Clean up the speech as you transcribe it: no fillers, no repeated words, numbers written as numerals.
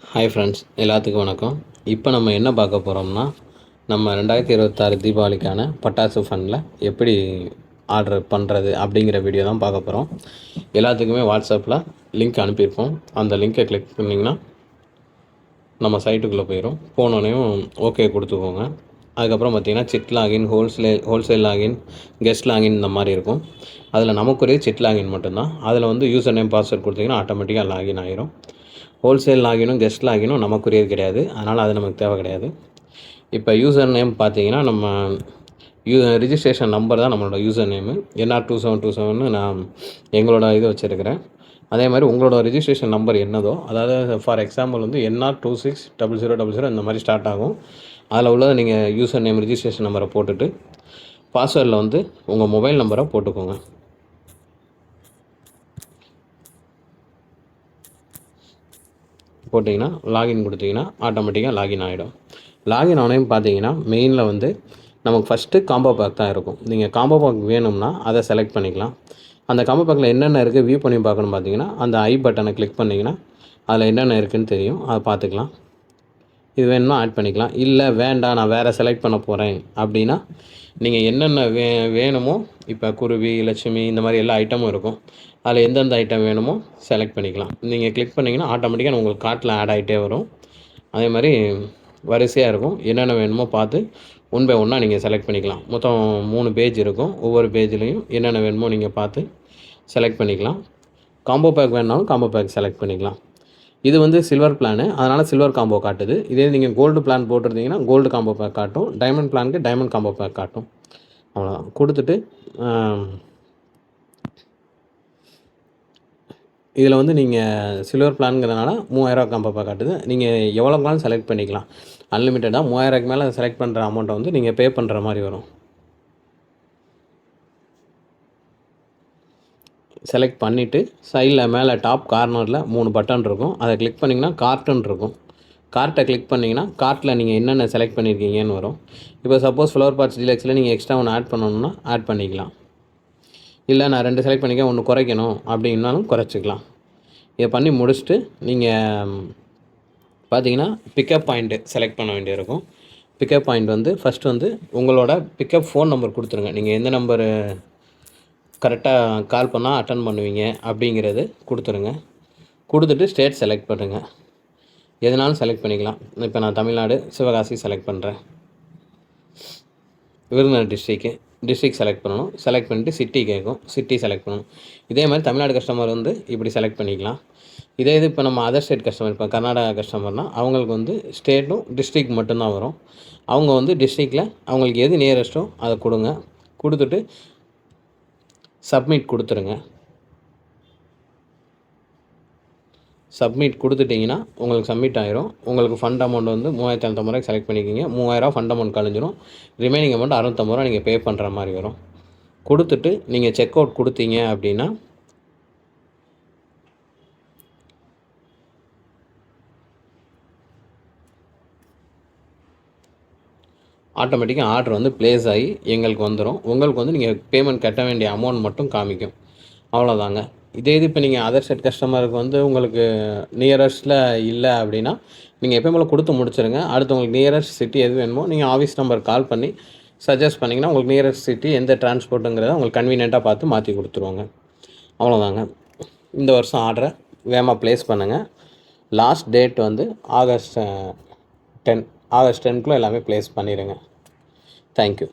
Hi friends, எல்லாத்துக்கும் வணக்கம். இப்போ நம்ம என்ன பார்க்க போகிறோம்னா, நம்ம 2026 தீபாவளிக்கான பட்டாசு ஃபண்டில் எப்படி ஆர்டர் பண்ணுறது அப்படிங்கிற வீடியோ தான் பார்க்க போகிறோம். எல்லாத்துக்குமே வாட்ஸ்அப்பில் லிங்க் அனுப்பியிருப்போம். அந்த லிங்க்கை கிளிக் பண்ணிங்கன்னா நம்ம சைட்டுக்குள்ளே போயிடும். போனோடனையும் ஓகே கொடுத்துக்கோங்க. அதுக்கப்புறம் பார்த்திங்கன்னா chit login, wholesale login, guest login இந்த மாதிரி இருக்கும். அதில் நமக்குரிய சிட் லாகின் மட்டும்தான். அதில் வந்து யூசர் நேம் பாஸ்வேர்ட் கொடுத்தீங்கன்னா ஆட்டோமேட்டிக்காக லாகின் ஆகிரும். ஹோல்சேல் லாகினும் கெஸ்ட் லாகினும் நமக்குரியது கிடையாது, அதனால் அது நமக்கு தேவை கிடையாது. இப்போ யூசர் நேம் பார்த்தீங்கன்னா நம்ம ரிஜிஸ்ட்ரேஷன் நம்பர் தான் நம்மளோட யூசர் நேமு. NR2727 நான் எங்களோட இது வச்சுருக்கிறேன். அதே மாதிரி உங்களோட ரிஜிஸ்ட்ரேஷன் நம்பர் என்னதோ, அதாவது ஃபார் எக்ஸாம்பிள் வந்து NR260000 இந்த மாதிரி ஸ்டார்ட் ஆகும். அதில் உள்ளதை நீங்கள் யூசர் நேம் ரிஜிஸ்ட்ரேஷன் நம்பரை போட்டுட்டு பாஸ்வேர்டில் வந்து உங்கள் மொபைல் நம்பரை போட்டுக்கோங்க. போட்டிங்கன்னா லாகின் கொடுத்தீங்கன்னா ஆட்டோமேட்டிக்காக லாகின் ஆகிடும். லாகின் ஆனையும் பார்த்தீங்கன்னா மெயினில் வந்து நமக்கு ஃபஸ்ட்டு காம்போ பேக் தான் இருக்கும். நீங்கள் காம்போ பேக் வேணும்னா அதை செலக்ட் பண்ணிக்கலாம். அந்த காம்போ பேக்கில் என்னென்ன இருக்குது வியூ பண்ணி பார்க்கணும். பார்த்தீங்கன்னா அந்த ஐ பட்டனை கிளிக் பண்ணிங்கன்னா அதில் என்னென்ன இருக்குதுன்னு தெரியும், அதை பார்த்துக்கலாம். இது வேணும்னா ஆட் பண்ணிக்கலாம். இல்லை வேண்டாம், நான் வேறு செலக்ட் பண்ண போகிறேன் அப்படின்னா நீங்கள் என்னென்ன வேணுமோ, இப்போ குருவி, லட்சுமி இந்த மாதிரி எல்லா ஐட்டமும் இருக்கும். அதில் எந்தெந்த ஐட்டம் வேணுமோ செலக்ட் பண்ணிக்கலாம். நீங்கள் கிளிக் பண்ணிங்கன்னா ஆட்டோமேட்டிக்காக உங்களுக்கு கார்ட்டில் ஆட் ஆகிட்டே வரும். அதே மாதிரி வரிசையாக இருக்கும். என்னென்ன வேணுமோ பார்த்து ஒன் பை ஒன்னாக நீங்கள் செலக்ட் பண்ணிக்கலாம். மொத்தம் 3 பேஜ் இருக்கும். ஒவ்வொரு பேஜ்லேயும் என்னென்ன வேணுமோ நீங்கள் பார்த்து செலக்ட் பண்ணிக்கலாம். காம்போ பேக் வேணுனாலும் காம்போ பேக் செலக்ட் பண்ணிக்கலாம். இது வந்து சில்வர் பிளானு, அதனால் சில்வர் காம்போ காட்டுது. இதே நீங்கள் கோல்டு பிளான் போட்டிருந்தீங்கன்னா கோல்டு காம்போ பேக் காட்டும். டைமண்ட் பிளானுக்கு டைமண்ட் காம்போ பேக் காட்டும். அவ்வளோதான். கொடுத்துட்டு இதில் வந்து நீங்கள் சில்வர் பிளானுங்கிறதுனால 3000 காம்போ பேக் காட்டுது. நீங்கள் எவ்வளோ பிளான் செலக்ட் பண்ணிக்கலாம். அன்லிமிட்டடாக 3000க்கு மேலே செலக்ட் பண்ணுற அமௌண்ட்டை வந்து நீங்கள் பே பண்ணுற மாதிரி வரும். செலக்ட் பண்ணிவிட்டு சைடில் மேலே டாப் கார்னரில் 3 பட்டன் இருக்கும். அதை கிளிக் பண்ணிங்கன்னா கார்ட்டுன்னு இருக்கும். கார்ட்டை கிளிக் பண்ணிங்கன்னா கார்ட்டில் நீங்கள் என்னென்ன செலக்ட் பண்ணியிருக்கீங்கன்னு வரும். இப்போ சப்போஸ் ஃப்ளவர் பாட்ஸ் டீலக்ஸில் நீங்கள் எக்ஸ்ட்ரா ஒன்று ஆட் பண்ணணுன்னா ஆட் பண்ணிக்கலாம். இல்லை நான் 2 செலக்ட் பண்ணிக்க, ஒன்று குறைக்கணும் அப்படின்னாலும் குறைச்சிக்கலாம். இதை பண்ணி முடிச்சுட்டு நீங்கள் பார்த்தீங்கன்னா பிக்கப் பாயிண்ட்டு செலக்ட் பண்ண வேண்டியிருக்கும். பிக்கப் பாயிண்ட் வந்து ஃபஸ்ட்டு வந்து உங்களோட பிக்கப் ஃபோன் நம்பர் கொடுத்துருங்க. நீங்கள் எந்த நம்பரு கரெக்டாக கால் பண்ணால் அட்டன் பண்ணுவீங்க அப்படிங்கிறது கொடுத்துருங்க. கொடுத்துட்டு ஸ்டேட் செலக்ட் பண்ணுங்கள். எதுனாலும் செலக்ட் பண்ணிக்கலாம். இப்போ நான் தமிழ்நாடு சிவகாசி செலக்ட் பண்ணுறேன். விருதுநகர் டிஸ்ட்ரிக் செலக்ட் பண்ணணும். செலக்ட் பண்ணிவிட்டு சிட்டி கேட்கும், சிட்டி செலக்ட் பண்ணணும். இதே மாதிரி தமிழ்நாடு கஸ்டமர் வந்து இப்படி செலக்ட் பண்ணிக்கலாம். இதே இது இப்போ நம்ம அதர் ஸ்டேட் கஸ்டமர், இப்போ கர்நாடகா கஸ்டமர்னால் அவங்களுக்கு வந்து ஸ்டேட்டும் டிஸ்ட்ரிக் மட்டும்தான் வரும். அவங்க வந்து டிஸ்ட்ரிக்டில் அவங்களுக்கு எது நியரஸ்ட்டோ அதை கொடுங்க. கொடுத்துட்டு சப்மிட் கொடுத்துருங்க. சப்மிட் கொடுத்துட்டிங்கன்னா உங்களுக்கு சப்மிட் ஆகிரும். உங்களுக்கு ஃபண்ட் அமௌண்ட் வந்து 3750 செலக்ட் பண்ணிக்கிங்க. 3000 ஃபண்ட் அமௌண்ட் கழிஞ்சிரும். ரிமைனிங் அமௌண்ட் 650 நீங்கள் பே பண்ணுற மாதிரி வரும். கொடுத்துட்டு நீங்கள் செக் அவுட் கொடுத்தீங்க அப்படின்னா ஆட்டோமேட்டிக்காக ஆர்டர் வந்து ப்ளேஸ் ஆகி எங்களுக்கு வந்துடும். உங்களுக்கு வந்து நீங்கள் பேமெண்ட் கட்ட வேண்டிய அமௌண்ட் மட்டும் காமிக்கும். அவ்வளோதாங்க. இதே இது இப்போ நீங்கள் அதர் ஸ்டேட் கஸ்டமருக்கு வந்து உங்களுக்கு நியரஸ்ட்டில் இல்லை அப்படின்னா நீங்கள் எப்போ போல் கொடுத்து முடிச்சுருங்க. அடுத்து உங்களுக்கு நியரஸ்ட் சிட்டி எது வேணுமோ நீங்கள் ஆஃபீஸ் நம்பர் கால் பண்ணி சஜஸ்ட் பண்ணிங்கன்னா உங்களுக்கு நியரஸ்ட் சிட்டி எந்த டிரான்ஸ்போர்ட்டுங்கிறத உங்களுக்கு கன்வீனியண்ட்டாக பார்த்து மாற்றி கொடுத்துருவாங்க. அவ்வளோதாங்க. இந்த வருஷம் ஆர்டரை வேகமாக ப்ளேஸ் பண்ணுங்கள். லாஸ்ட் டேட் வந்து ஆகஸ்ட் 10 ஆகஸ்ட் 10க்குள்ளே எல்லாமே ப்ளேஸ் பண்ணிடுங்க. தேங்க்யூ.